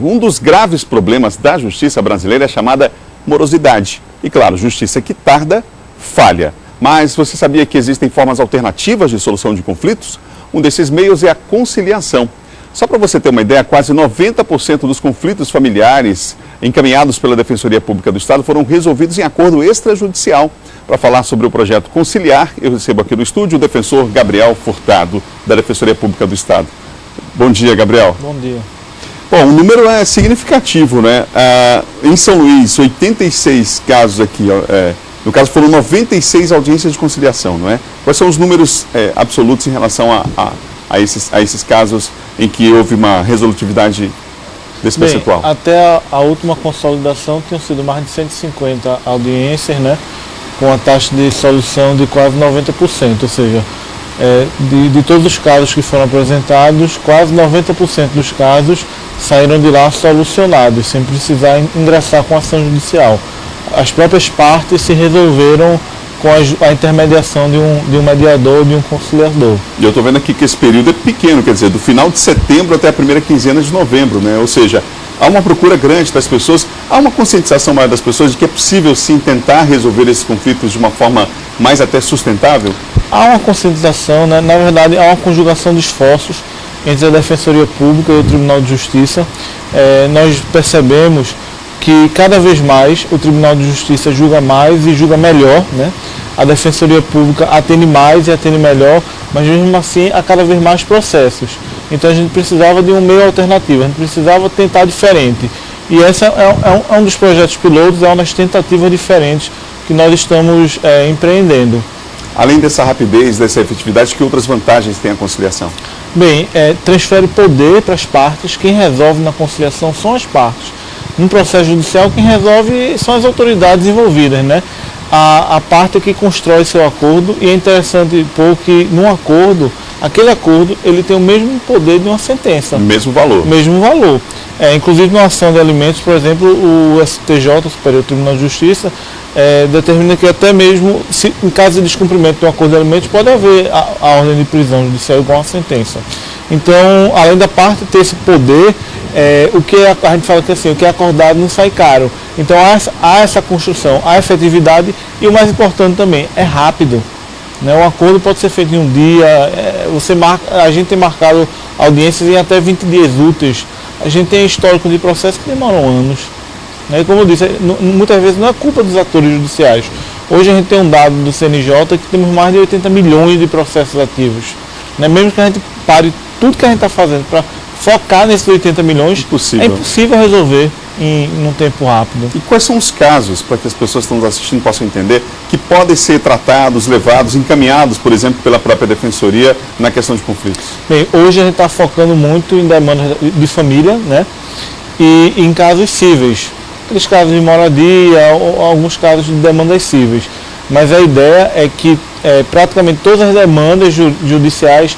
Um dos graves problemas da justiça brasileira é a chamada morosidade. E claro, justiça que tarda, falha. Mas você sabia que existem formas alternativas de solução de conflitos? Um desses meios é a conciliação. Só para você ter uma ideia, quase 90% dos conflitos familiares encaminhados pela Defensoria Pública do Estado foram resolvidos em acordo extrajudicial. Para falar sobre o projeto Conciliar, eu recebo aqui no estúdio o defensor Gabriel Furtado, da Defensoria Pública do Estado. Bom dia, Gabriel. Bom dia. Bom, o número é significativo, né? Em São Luís, 86 casos aqui, no caso foram 96 audiências de conciliação, não é? Quais são os números absolutos em relação a esses casos em que houve uma resolutividade desse percentual? Até a última consolidação tinham sido mais de 150 audiências, né? Com a taxa de solução de quase 90%, ou seja, de todos os casos que foram apresentados, quase 90% dos casos saíram de lá solucionados, sem precisar ingressar com ação judicial. As próprias partes se resolveram com a intermediação de um mediador, de um conciliador. E eu estou vendo aqui que esse período é pequeno, quer dizer, do final de setembro até a primeira quinzena de novembro, né? Ou seja, há uma procura grande das pessoas, há uma conscientização maior das pessoas de que é possível sim tentar resolver esses conflitos de uma forma mais até sustentável? Há uma conscientização, né? Na verdade, há uma conjugação de esforços entre a Defensoria Pública e o Tribunal de Justiça. Nós percebemos que cada vez mais o Tribunal de Justiça julga mais e julga melhor, né? A Defensoria Pública atende mais e atende melhor, mas mesmo assim há cada vez mais processos. Então a gente precisava de um meio alternativo, a gente precisava tentar diferente. E esse é um dos projetos pilotos, é uma das tentativas diferentes que nós estamos empreendendo. Além dessa rapidez, dessa efetividade, que outras vantagens tem a conciliação? Bem, transfere poder para as partes, quem resolve na conciliação são as partes. No processo judicial, quem resolve são as autoridades envolvidas, né? A parte que constrói seu acordo, e é interessante que num acordo, aquele acordo, ele tem o mesmo poder de uma sentença. Mesmo valor. Mesmo valor. Inclusive, numa ação de alimentos, por exemplo, o STJ, o Superior Tribunal de Justiça, determina que até mesmo, em caso de descumprimento de um acordo de alimentos, pode haver a ordem de prisão judicial igual a sentença. Então, além da parte ter esse poder, o que a gente fala que assim, o que é acordado não sai caro. Então há essa construção, há efetividade e o mais importante também, é rápido. Né? O acordo pode ser feito em um dia, a gente tem marcado audiências em até 20 dias úteis. A gente tem histórico de processos que demoram anos. Né? Como eu disse, muitas vezes não é culpa dos atores judiciais. Hoje a gente tem um dado do CNJ que temos mais de 80 milhões de processos ativos. Né? Mesmo que a gente pare tudo que a gente está fazendo para focar nesses 80 milhões, é impossível resolver em um tempo rápido. E quais são os casos, para que as pessoas que estão nos assistindo possam entender, que podem ser tratados, levados, encaminhados, por exemplo, pela própria Defensoria na questão de conflitos? Bem, hoje a gente está focando muito em demandas de família, né? E em casos cíveis. Aqueles casos de moradia, ou alguns casos de demandas cíveis. Mas a ideia é que praticamente todas as demandas judiciais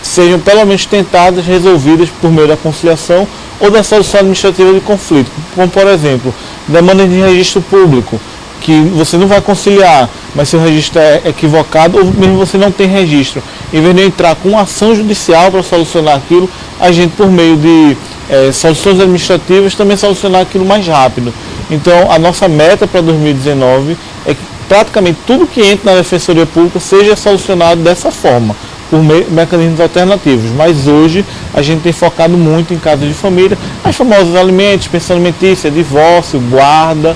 sejam pelo menos tentadas, resolvidas por meio da conciliação ou da solução administrativa de conflito. Como, por exemplo, demandas de registro público, que você não vai conciliar, mas seu registro é equivocado, ou mesmo você não tem registro. Em vez de entrar com uma ação judicial para solucionar aquilo, a gente, por meio de soluções administrativas, também solucionar aquilo mais rápido. Então, a nossa meta para 2019 é que praticamente tudo que entra na Defensoria Pública seja solucionado dessa forma, por mecanismos alternativos. Mas hoje a gente tem focado muito em casos de família, as famosas alimentos, pensão alimentícia, divórcio, guarda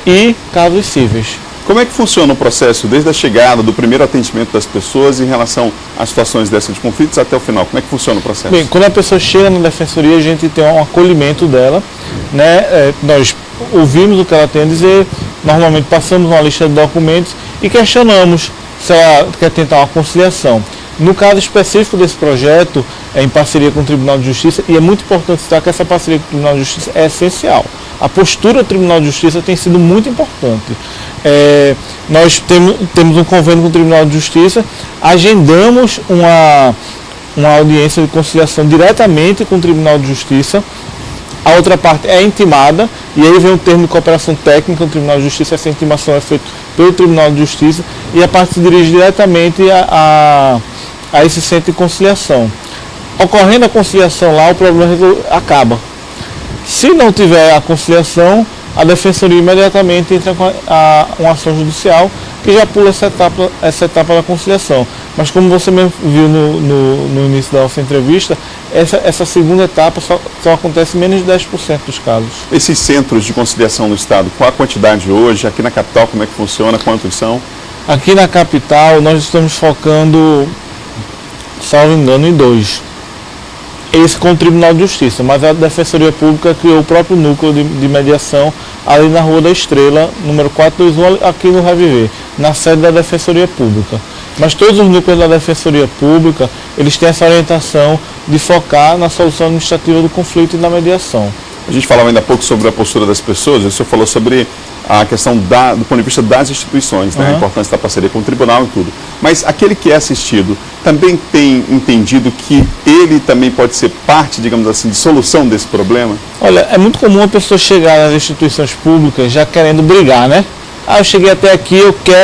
e casos cíveis. Como é que funciona o processo, desde a chegada, do primeiro atendimento das pessoas em relação a situações dessas de conflitos até o final? Como é que funciona o processo? Bem, quando a pessoa chega na Defensoria, a gente tem um acolhimento dela, né? Nós ouvimos o que ela tem a dizer, normalmente passamos uma lista de documentos e questionamos se ela quer tentar uma conciliação. No caso específico desse projeto, é em parceria com o Tribunal de Justiça, e é muito importante citar que essa parceria com o Tribunal de Justiça é essencial. A postura do Tribunal de Justiça tem sido muito importante. Nós temos um convênio com o Tribunal de Justiça, agendamos uma audiência de conciliação diretamente com o Tribunal de Justiça. A outra parte é intimada, e aí vem um termo de cooperação técnica no Tribunal de Justiça. Essa intimação é feita pelo Tribunal de Justiça e a parte se dirige diretamente a esse centro de conciliação. Ocorrendo a conciliação lá, o problema acaba. Se não tiver a conciliação, a defensoria imediatamente entra com uma ação judicial que já pula essa etapa da conciliação. Mas como você mesmo viu no início da nossa entrevista, essa segunda etapa só acontece em menos de 10% dos casos. Esses centros de conciliação no estado, qual a quantidade hoje? Aqui na capital, como é que funciona? Quantos são? Aqui na capital, nós estamos focando, salvo engano, em 2. Esse com o Tribunal de Justiça, mas a Defensoria Pública criou o próprio núcleo de mediação ali na Rua da Estrela, número 421, aqui no Reviver, na sede da Defensoria Pública. Mas todos os núcleos da Defensoria Pública, eles têm essa orientação de focar na solução administrativa do conflito e na mediação. A gente falava ainda há pouco sobre a postura das pessoas, o senhor falou sobre a questão do ponto de vista das instituições, né? A importância da parceria com o tribunal e tudo. Mas aquele que é assistido também tem entendido que ele também pode ser parte, digamos assim, de solução desse problema? Olha, é muito comum a pessoa chegar nas instituições públicas já querendo brigar, né? Ah, eu cheguei até aqui,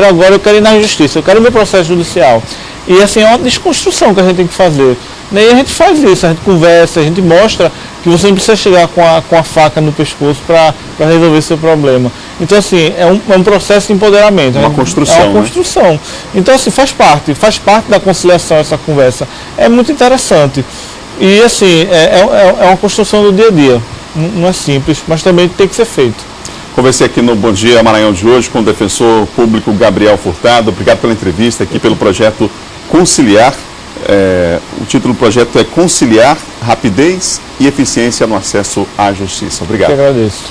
agora eu quero ir na justiça, eu quero o meu processo judicial. E assim, é uma desconstrução que a gente tem que fazer. E a gente faz isso, a gente conversa, a gente mostra que você não precisa chegar com a faca no pescoço para resolver seu problema. Então, assim, é um processo de empoderamento. Uma construção. É uma construção. Né? Então, assim, faz parte da conciliação essa conversa. É muito interessante. E, assim, é uma construção do dia a dia. Não é simples, mas também tem que ser feito. Conversei aqui no Bom Dia Maranhão de hoje com o defensor público Gabriel Furtado. Obrigado pela entrevista aqui, pelo projeto Conciliar. O título do projeto é Conciliar, Rapidez e Eficiência no Acesso à Justiça. Obrigado. Eu que agradeço.